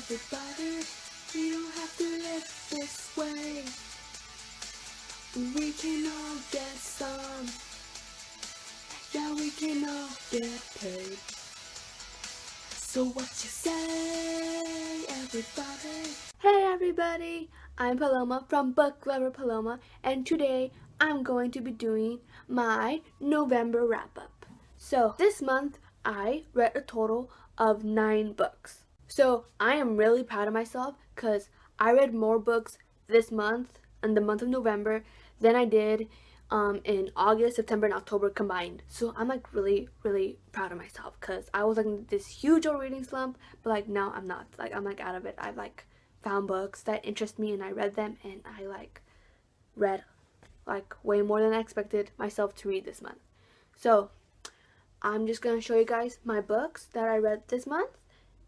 everybody, we don't have to live this way. We can all get some. Yeah, we can all get paid. So what you say, everybody? Hey everybody, I'm Paloma from Book Lover Paloma, and today I'm going to be doing my November wrap-up. So this month I read a total of 9 books. So I am really proud of myself because I read more books this month, in the month of November, than I did in August, September, and October combined. So I'm like really proud of myself because I was like in this huge old reading slump, but like now I'm not. Like I'm like out of it. I've like found books that interest me and I read them, and I like read like way more than I expected myself to read this month. So I'm just gonna show you guys my books that I read this month,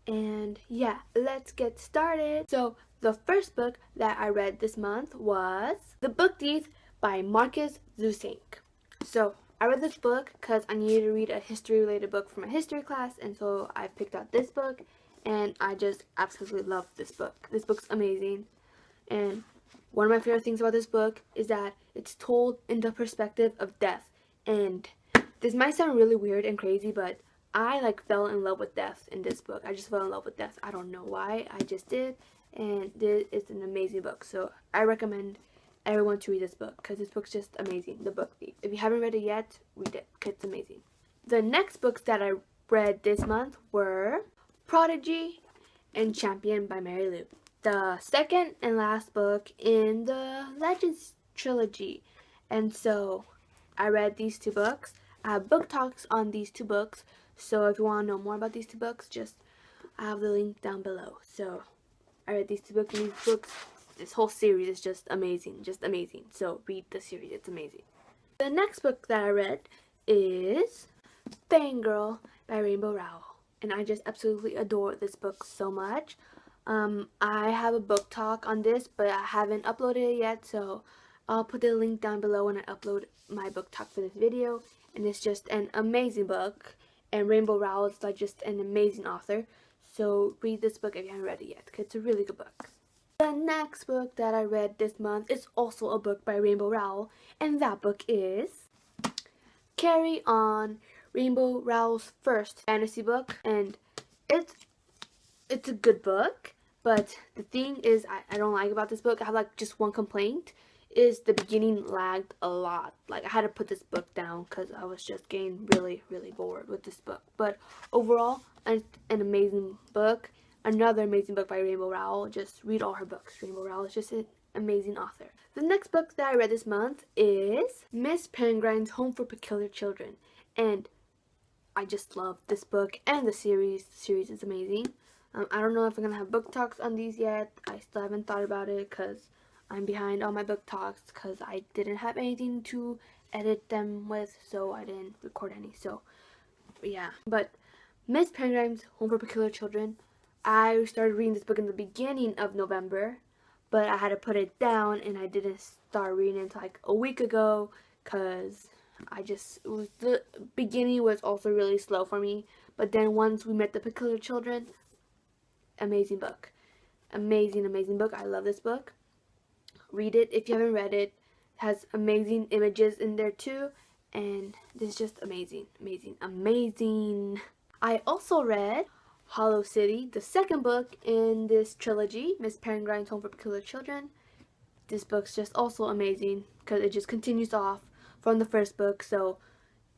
and yeah, let's get started. So the first book that I read this month was The Book Thief by Markus Zusak. So I read this book because I needed to read a history related book for my history class, and so I picked out this book, and I just absolutely love this book. This book's amazing, and one of my favorite things about this book is that it's told in the perspective of death. And this might sound really weird and crazy, but I like fell in love with death in this book. I just fell in love with death. I don't know why, I just did, and this is an amazing book. So I recommend everyone to read this book because this book's just amazing. The Book Thief. If you haven't read it yet, read it because it's amazing. The next books that I read this month were Prodigy and Champion by Mary Lou, the second and last book in the Legends trilogy. And so I read these 2 books. I have book talks on these 2 books, so if you want to know more about these 2 books, just I have the link down below. So I read these 2 books, and these books, this whole series is just amazing, so read the series, it's amazing. The next book that I read is Fangirl by Rowell, and I just absolutely adore this book so much. I have a book talk on this, but I haven't uploaded it yet, so I'll put the link down below when I upload my book talk for this video. And it's just an amazing book, and Rowell is like just an amazing author, so read this book if you haven't read it yet because it's a really good book. The next book that I read this month is also a book by Rowell, and that book is Carry On, Rowell's first fantasy book. And it's a good book, but the thing is I don't like about this book, I have like just one complaint, is the beginning lagged a lot. Like I had to put this book down because I was just getting really bored with this book. But overall, an amazing book. Another amazing book by Rowell. Just read all her books. Rowell is just an amazing author. The next book that I read this month is Miss Peregrine's Home for Peculiar Children, and I just love this book and the series. The series is amazing. I don't know if I'm gonna have book talks on these yet. I still haven't thought about it because I'm behind on my book talks because I didn't have anything to edit them with, so I didn't record any. So yeah, but Miss Peregrine's Home for Peculiar Children, I started reading this book in the beginning of November, but I had to put it down, and I didn't start reading it until like a week ago because the beginning was also really slow for me. But then once we met the Peculiar Children, amazing book. Amazing book. I love this book. Read it if you haven't read it. It has amazing images in there too, and this is just amazing. I also read Hollow City, the second book in this trilogy, Miss Peregrine's Home for Peculiar Children. This book's just also amazing because it just continues off from the first book, so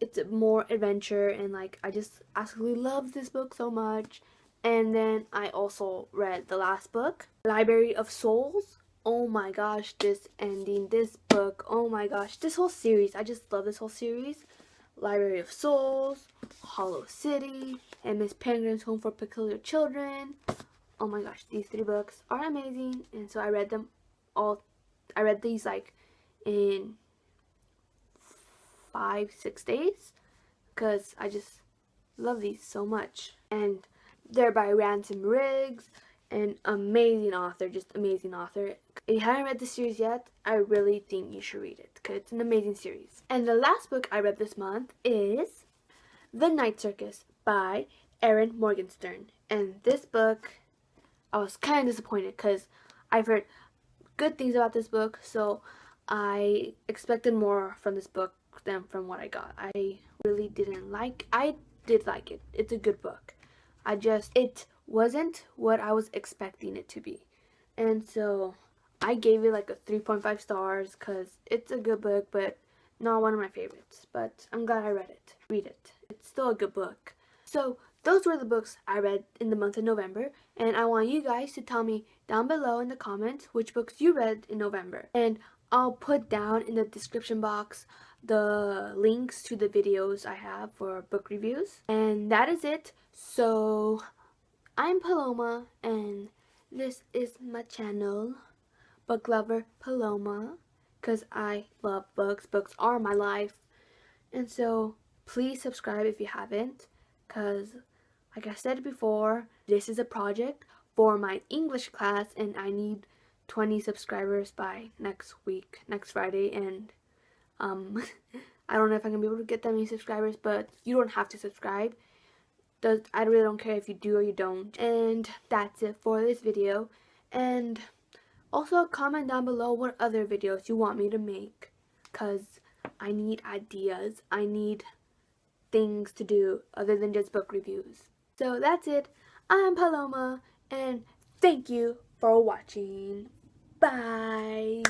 it's more adventure, and like I just absolutely love this book so much. And then I also read the last book, Library of Souls. Oh my gosh, this ending, this book, oh my gosh, this whole series, I just love this whole series. Library of Souls, Hollow City, and Miss Peregrine's Home for Peculiar Children. Oh my gosh, these 3 books are amazing, and so I read them all. I read these like in 5-6 days because I just love these so much. And they're by Ransom, an amazing author, just amazing author. If you haven't read the series yet, I really think you should read it because it's an amazing series. And the last book I read this month is The Night Circus by Erin Morgenstern. And this book I was kind of disappointed because I've heard good things about this book, so I expected more from this book than from what I got. I did like it. It's a good book. It wasn't what I was expecting it to be. And so I gave it like a 3.5 stars because it's a good book, but not one of my favorites. But I'm glad I read it. Read it. It's still a good book. So those were the books I read in the month of November, and I want you guys to tell me down below in the comments which books you read in November. And I'll put down in the description box the links to the videos I have for book reviews. And that is it. So I'm Paloma, and this is my channel, Book Lover Paloma, because I love books. Books are my life. And so please subscribe if you haven't, because like I said before, this is a project for my English class, and I need 20 subscribers by next Friday, and I don't know if I'm gonna be able to get that many subscribers, but you don't have to subscribe. I really don't care if you do or you don't. And that's it for this video. And also comment down below what other videos you want me to make, because I need ideas. I need things to do other than just book reviews. So that's it. I'm Paloma, and thank you for watching. Bye.